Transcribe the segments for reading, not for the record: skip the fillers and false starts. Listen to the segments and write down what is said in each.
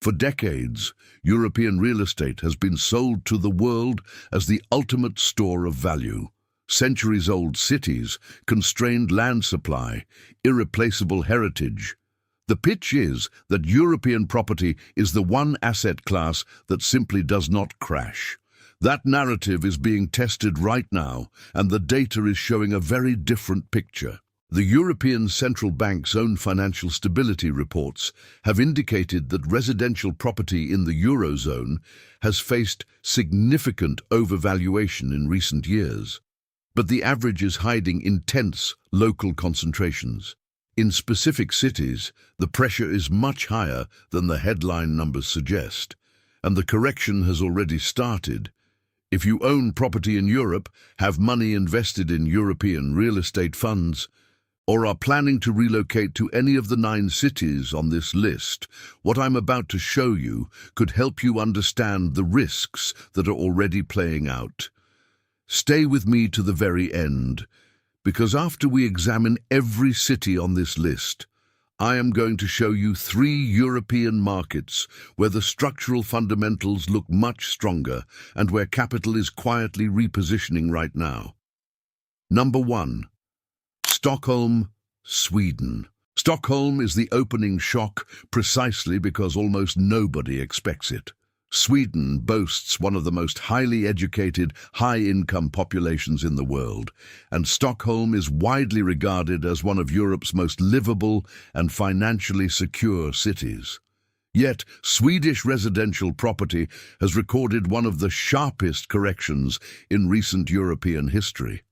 For decades, European real estate has been sold to the world as the ultimate store of value. Centuries-old cities, constrained land supply, irreplaceable heritage. The pitch is that European property is the one asset class that simply does not crash. That narrative is being tested right now, and the data is showing a very different picture. The European Central Bank's own financial stability reports have indicated that residential property in the Eurozone has faced significant overvaluation in recent years. But the average is hiding intense local concentrations. In specific cities, the pressure is much higher than the headline numbers suggest, and the correction has already started. If you own property in Europe, have money invested in European real estate funds, or are planning to relocate to any of the 9 cities on this list, what I'm about to show you could help you understand the risks that are already playing out. Stay with me to the very end, because after we examine every city on this list, I am going to show you 3 European markets where the structural fundamentals look much stronger and where capital is quietly repositioning right now. Number 1. Stockholm, Sweden. Stockholm is the opening shock precisely because almost nobody expects it. Sweden boasts one of the most highly educated, high-income populations in the world, and Stockholm is widely regarded as one of Europe's most livable and financially secure cities. Yet, Swedish residential property has recorded one of the sharpest corrections in recent European history.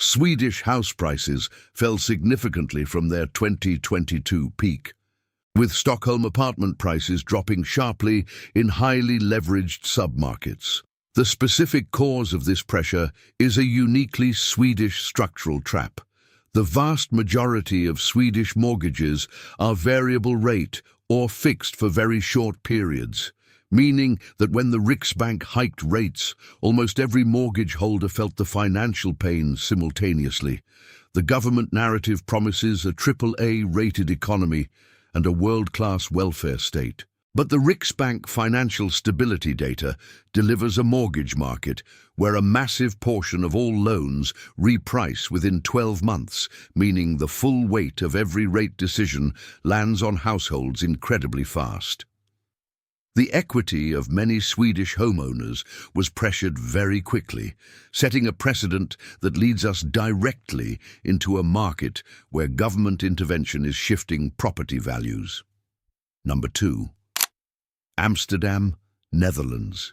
Swedish house prices fell significantly from their 2022 peak, with Stockholm apartment prices dropping sharply in highly leveraged submarkets. The specific cause of this pressure is a uniquely Swedish structural trap. The vast majority of Swedish mortgages are variable rate or fixed for very short periods, meaning that when the Riksbank hiked rates, almost every mortgage holder felt the financial pain simultaneously. The government narrative promises a AAA-rated economy and a world-class welfare state. But the Riksbank financial stability data delivers a mortgage market where a massive portion of all loans reprice within 12 months, meaning the full weight of every rate decision lands on households incredibly fast. The equity of many Swedish homeowners was pressured very quickly, setting a precedent that leads us directly into a market where government intervention is shifting property values. Number 2. Amsterdam, Netherlands.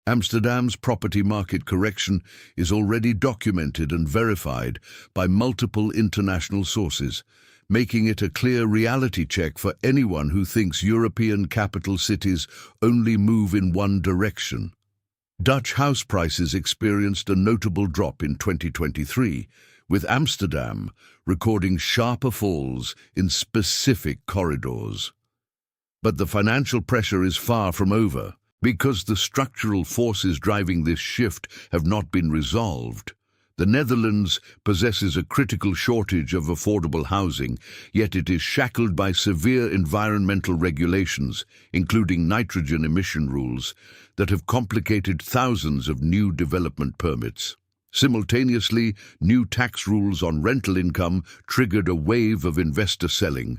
Amsterdam's property market correction is already documented and verified by multiple international sources, making it a clear reality check for anyone who thinks European capital cities only move in one direction. Dutch house prices experienced a notable drop in 2023, with Amsterdam recording sharper falls in specific corridors. But the financial pressure is far from over, because the structural forces driving this shift have not been resolved. The Netherlands possesses a critical shortage of affordable housing, yet it is shackled by severe environmental regulations, including nitrogen emission rules, that have complicated thousands of new development permits. Simultaneously, new tax rules on rental income triggered a wave of investor selling,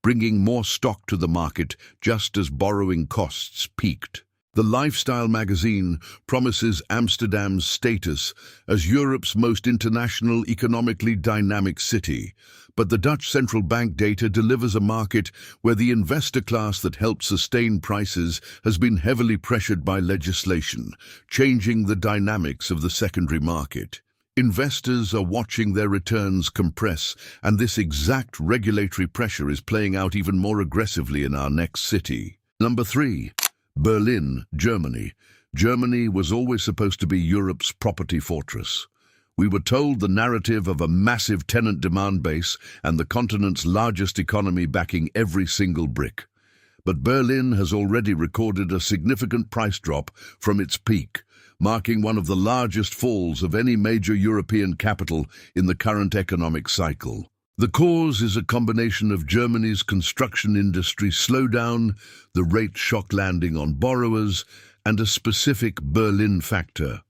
bringing more stock to the market just as borrowing costs peaked. The Lifestyle magazine promises Amsterdam's status as Europe's most international, economically dynamic city, but the Dutch central bank data delivers a market where the investor class that helped sustain prices has been heavily pressured by legislation, changing the dynamics of the secondary market. Investors are watching their returns compress, and this exact regulatory pressure is playing out even more aggressively in our next city. Number 3. Berlin, Germany. Germany was always supposed to be Europe's property fortress. We were told the narrative of a massive tenant demand base and the continent's largest economy backing every single brick. But Berlin has already recorded a significant price drop from its peak, marking one of the largest falls of any major European capital in the current economic cycle. The cause is a combination of Germany's construction industry slowdown, the rate shock landing on borrowers, and a specific Berlin factor.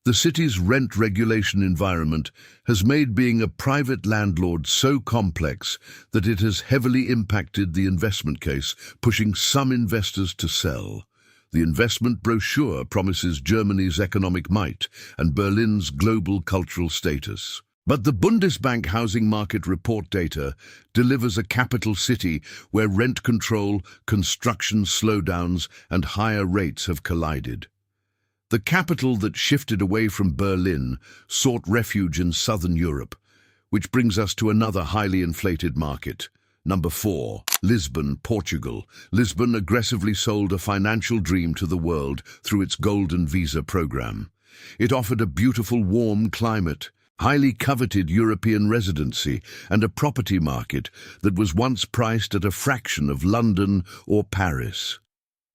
The city's rent regulation environment has made being a private landlord so complex that it has heavily impacted the investment case, pushing some investors to sell. The investment brochure promises Germany's economic might and Berlin's global cultural status. But the Bundesbank housing market report data delivers a capital city where rent control, construction slowdowns, and higher rates have collided. The capital that shifted away from Berlin sought refuge in southern Europe, which brings us to another highly inflated market. Number 4, Lisbon, Portugal. Lisbon aggressively sold a financial dream to the world through its Golden Visa program. It offered a beautiful, warm climate, highly coveted European residency, and a property market that was once priced at a fraction of London or Paris.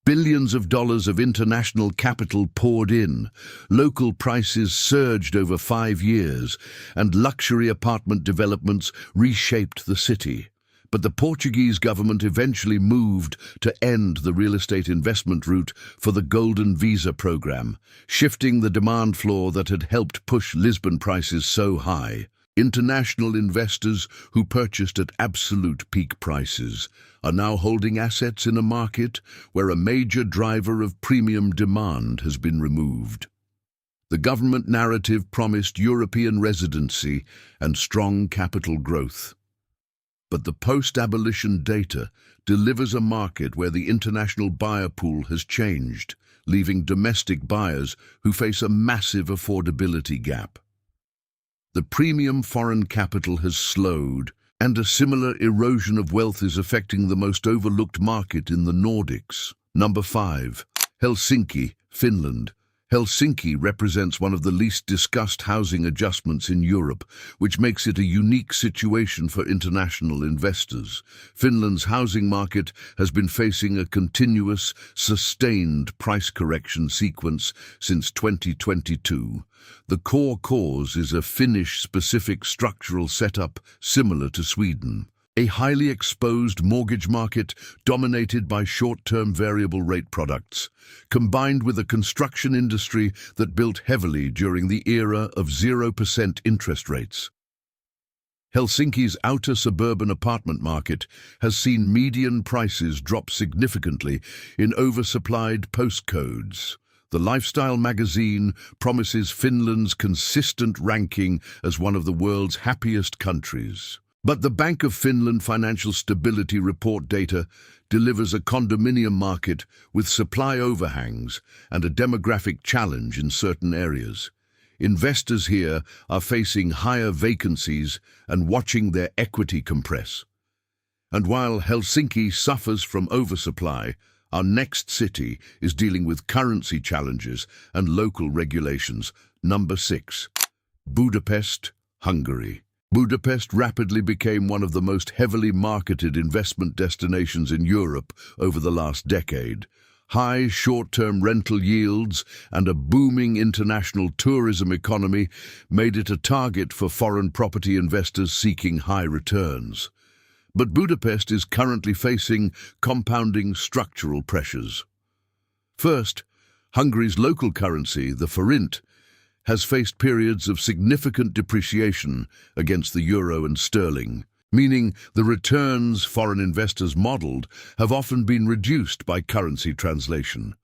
Billions of dollars of international capital poured in, local prices surged over 5 years, and luxury apartment developments reshaped the city. But the Portuguese government eventually moved to end the real estate investment route for the Golden Visa program, shifting the demand floor that had helped push Lisbon prices so high. International investors who purchased at absolute peak prices are now holding assets in a market where a major driver of premium demand has been removed. The government narrative promised European residency and strong capital growth. But the post-abolition data delivers a market where the international buyer pool has changed, leaving domestic buyers who face a massive affordability gap. The premium foreign capital has slowed, and a similar erosion of wealth is affecting the most overlooked market in the Nordics. Number 5, Helsinki, Finland. Helsinki represents one of the least discussed housing adjustments in Europe, which makes it a unique situation for international investors. Finland's housing market has been facing a continuous, sustained price correction sequence since 2022. The core cause is a Finnish-specific structural setup similar to Sweden. A highly exposed mortgage market dominated by short-term variable rate products, combined with a construction industry that built heavily during the era of 0% interest rates. Helsinki's outer suburban apartment market has seen median prices drop significantly in oversupplied postcodes. The lifestyle magazine promises Finland's consistent ranking as one of the world's happiest countries. But the Bank of Finland Financial Stability Report data delivers a condominium market with supply overhangs and a demographic challenge in certain areas. Investors here are facing higher vacancies and watching their equity compress. And while Helsinki suffers from oversupply, our next city is dealing with currency challenges and local regulations. Number 6, Budapest, Hungary. Budapest rapidly became one of the most heavily marketed investment destinations in Europe over the last decade. High short-term rental yields and a booming international tourism economy made it a target for foreign property investors seeking high returns. But Budapest is currently facing compounding structural pressures. First, Hungary's local currency, the forint, has faced periods of significant depreciation against the euro and sterling, meaning the returns foreign investors modeled have often been reduced by currency translation.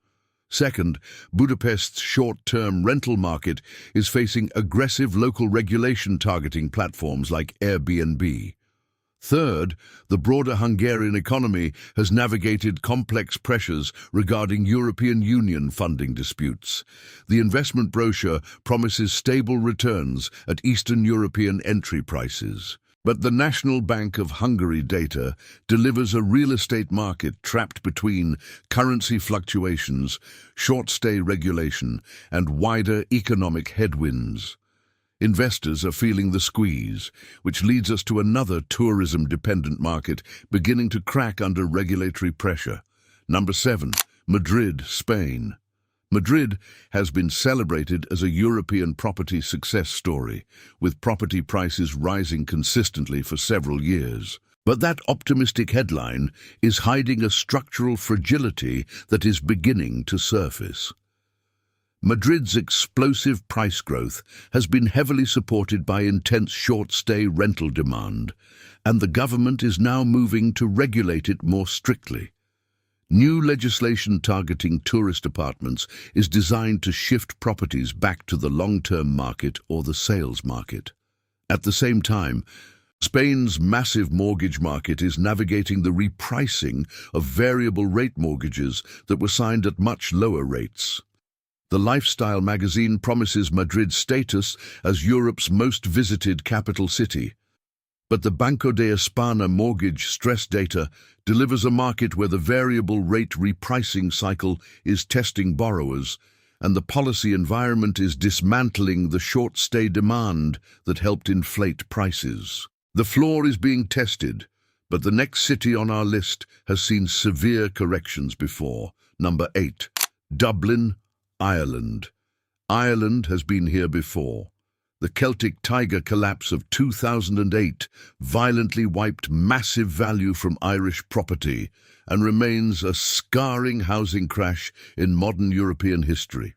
Second, Budapest's short-term rental market is facing aggressive local regulation targeting platforms like Airbnb. Third, the broader Hungarian economy has navigated complex pressures regarding European Union funding disputes. The investment brochure promises stable returns at Eastern European entry prices. But the National Bank of Hungary data delivers a real estate market trapped between currency fluctuations, short-stay regulation, and wider economic headwinds. Investors are feeling the squeeze, which leads us to another tourism-dependent market beginning to crack under regulatory pressure. Number 7, Madrid, Spain. Madrid has been celebrated as a European property success story, with property prices rising consistently for several years. But that optimistic headline is hiding a structural fragility that is beginning to surface. Madrid's explosive price growth has been heavily supported by intense short-stay rental demand, and the government is now moving to regulate it more strictly. New legislation targeting tourist apartments is designed to shift properties back to the long-term market or the sales market. At the same time, Spain's massive mortgage market is navigating the repricing of variable rate mortgages that were signed at much lower rates. The lifestyle magazine promises Madrid's status as Europe's most visited capital city. But the Banco de España mortgage stress data delivers a market where the variable rate repricing cycle is testing borrowers, and the policy environment is dismantling the short-stay demand that helped inflate prices. The floor is being tested, but the next city on our list has seen severe corrections before. Number 8. Dublin, Ireland. Ireland has been here before. The Celtic Tiger collapse of 2008 violently wiped massive value from Irish property and remains a scarring housing crash in modern European history.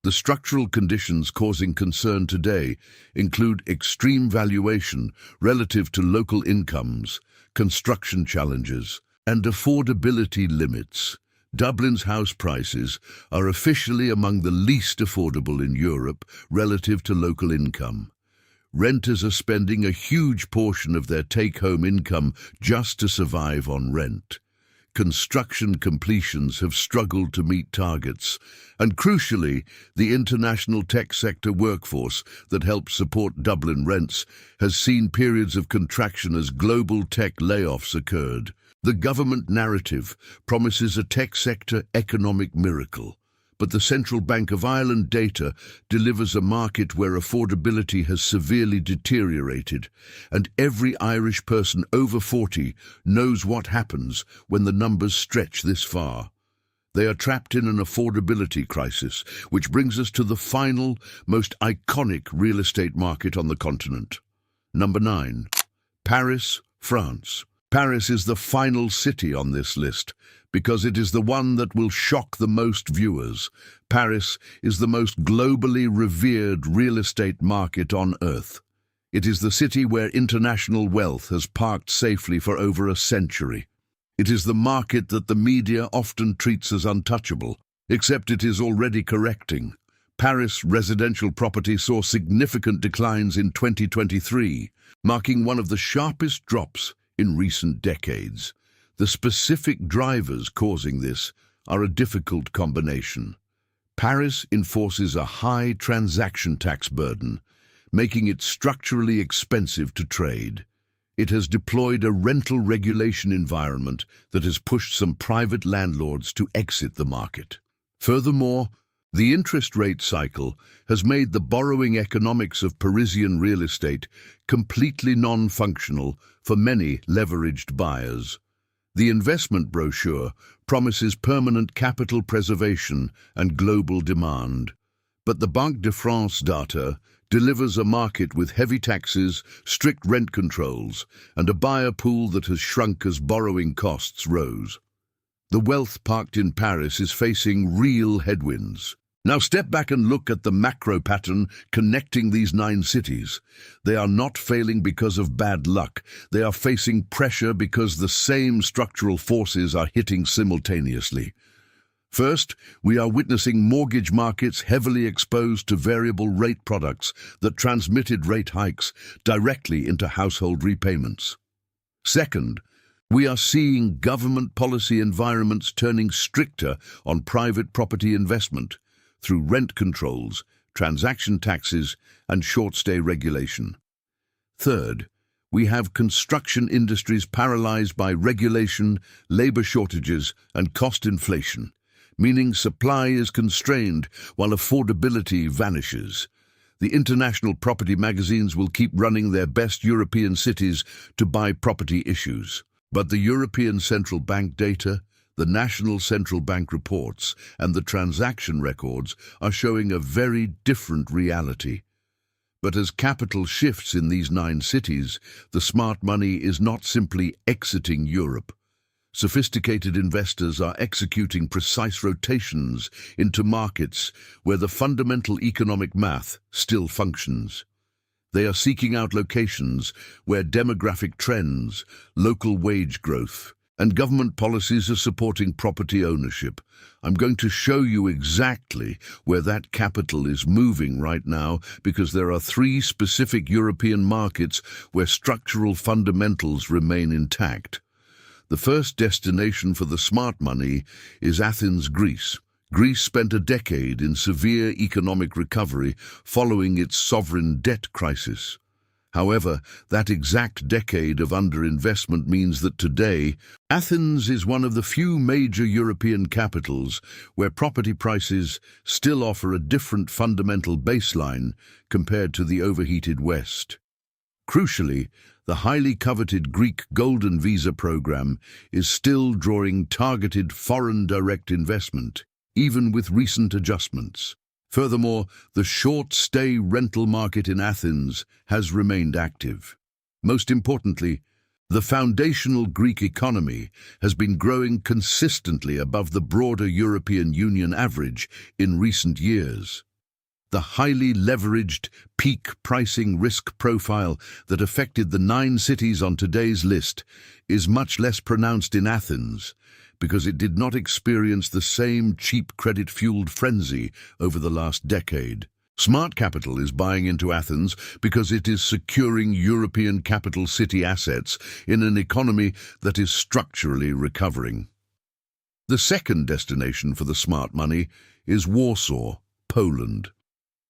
The structural conditions causing concern today include extreme valuation relative to local incomes, construction challenges, and affordability limits. Dublin's house prices are officially among the least affordable in Europe relative to local income. Renters are spending a huge portion of their take-home income just to survive on rent. Construction completions have struggled to meet targets, and crucially, the international tech sector workforce that helps support Dublin rents has seen periods of contraction as global tech layoffs occurred. The government narrative promises a tech sector economic miracle, but the Central Bank of Ireland data delivers a market where affordability has severely deteriorated, and every Irish person over 40 knows what happens when the numbers stretch this far. They are trapped in an affordability crisis, which brings us to the final, most iconic real estate market on the continent. Number 9. Paris, France. Paris is the final city on this list because it is the one that will shock the most viewers. Paris is the most globally revered real estate market on Earth. It is the city where international wealth has parked safely for over a century. It is the market that the media often treats as untouchable, except it is already correcting. Paris residential property saw significant declines in 2023, marking one of the sharpest drops in recent decades. The specific drivers causing this are a difficult combination. Paris enforces a high transaction tax burden, making it structurally expensive to trade. It has deployed a rental regulation environment that has pushed some private landlords to exit the market. Furthermore, the interest rate cycle has made the borrowing economics of Parisian real estate completely non-functional for many leveraged buyers. The investment brochure promises permanent capital preservation and global demand, but the Banque de France data delivers a market with heavy taxes, strict rent controls, and a buyer pool that has shrunk as borrowing costs rose. The wealth parked in Paris is facing real headwinds. Now step back and look at the macro pattern connecting these 9 cities. They are not failing because of bad luck. They are facing pressure because the same structural forces are hitting simultaneously. First, we are witnessing mortgage markets heavily exposed to variable rate products that transmitted rate hikes directly into household repayments. Second, we are seeing government policy environments turning stricter on private property investment through rent controls, transaction taxes, and short-stay regulation. Third, we have construction industries paralyzed by regulation, labor shortages, and cost inflation, meaning supply is constrained while affordability vanishes. The international property magazines will keep running their best European cities to buy property issues. But the European Central Bank data, The national central bank reports and the transaction records are showing a very different reality. But as capital shifts in these 9 cities, the smart money is not simply exiting Europe. Sophisticated investors are executing precise rotations into markets where the fundamental economic math still functions. They are seeking out locations where demographic trends, local wage growth, and government policies are supporting property ownership. I'm going to show you exactly where that capital is moving right now, because there are 3 specific European markets where structural fundamentals remain intact. The first destination for the smart money is Athens, Greece. Greece spent a decade in severe economic recovery following its sovereign debt crisis. However, that exact decade of underinvestment means that today, Athens is one of the few major European capitals where property prices still offer a different fundamental baseline compared to the overheated West. Crucially, the highly coveted Greek Golden Visa program is still drawing targeted foreign direct investment, even with recent adjustments. Furthermore, the short-stay rental market in Athens has remained active. Most importantly, the foundational Greek economy has been growing consistently above the broader European Union average in recent years. The highly leveraged peak pricing risk profile that affected the 9 cities on today's list is much less pronounced in Athens, because it did not experience the same cheap credit-fueled frenzy over the last decade. Smart capital is buying into Athens because it is securing European capital city assets in an economy that is structurally recovering. The second destination for the smart money is Warsaw, Poland.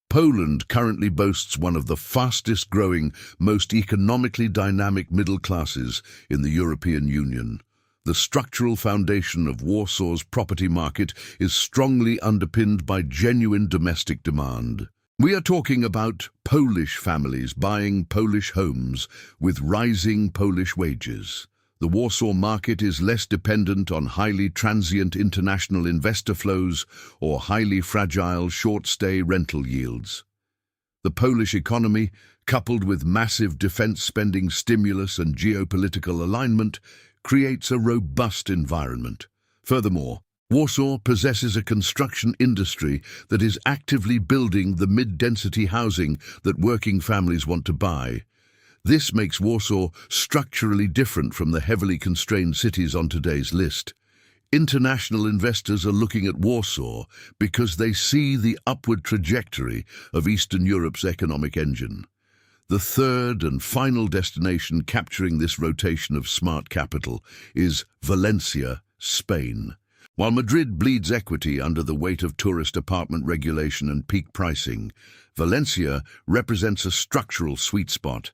Poland currently boasts one of the fastest-growing, most economically dynamic middle classes in the European Union. The structural foundation of Warsaw's property market is strongly underpinned by genuine domestic demand. We are talking about Polish families buying Polish homes with rising Polish wages. The Warsaw market is less dependent on highly transient international investor flows or highly fragile short-stay rental yields. The Polish economy, coupled with massive defense spending stimulus and geopolitical alignment, creates a robust environment. Furthermore, Warsaw possesses a construction industry that is actively building the mid-density housing that working families want to buy. This makes Warsaw structurally different from the heavily constrained cities on today's list. International investors are looking at Warsaw because they see the upward trajectory of Eastern Europe's economic engine. The third and final destination capturing this rotation of smart capital is Valencia, Spain. While Madrid bleeds equity under the weight of tourist apartment regulation and peak pricing, Valencia represents a structural sweet spot.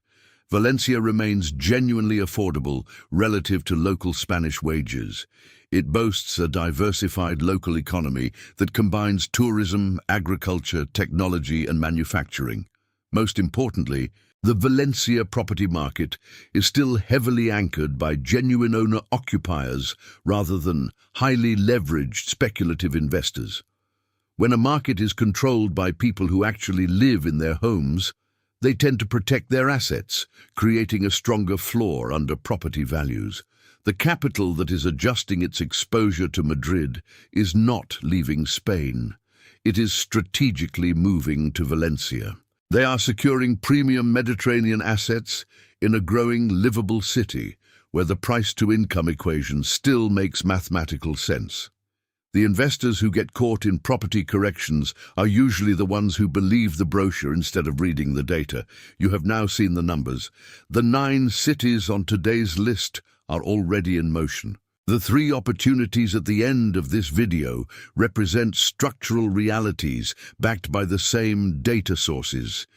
Valencia remains genuinely affordable relative to local Spanish wages. It boasts a diversified local economy that combines tourism, agriculture, technology, and manufacturing. Most importantly, the Valencia property market is still heavily anchored by genuine owner-occupiers rather than highly leveraged speculative investors. When a market is controlled by people who actually live in their homes, they tend to protect their assets, creating a stronger floor under property values. The capital that is adjusting its exposure to Madrid is not leaving Spain. It is strategically moving to Valencia. They are securing premium Mediterranean assets in a growing livable city where the price-to-income equation still makes mathematical sense. The investors who get caught in property corrections are usually the ones who believe the brochure instead of reading the data. You have now seen the numbers. The 9 cities on today's list are already in motion. The 3 opportunities at the end of this video represent structural realities backed by the same data sources.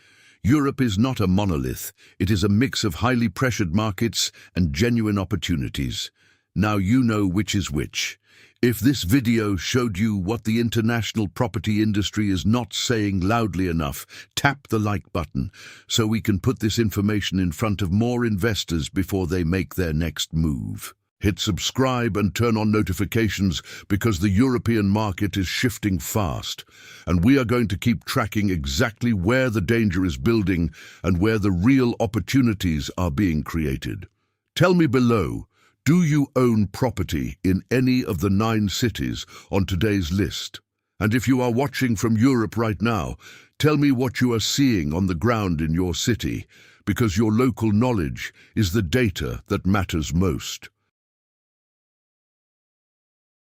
Europe is not a monolith. It is a mix of highly pressured markets and genuine opportunities. Now you know which is which. If this video showed you what the international property industry is not saying loudly enough, tap the like button so we can put this information in front of more investors before they make their next move. Hit subscribe and turn on notifications because the European market is shifting fast, and we are going to keep tracking exactly where the danger is building and where the real opportunities are being created. Tell me below, do you own property in any of the 9 cities on today's list? And if you are watching from Europe right now, tell me what you are seeing on the ground in your city, because your local knowledge is the data that matters most.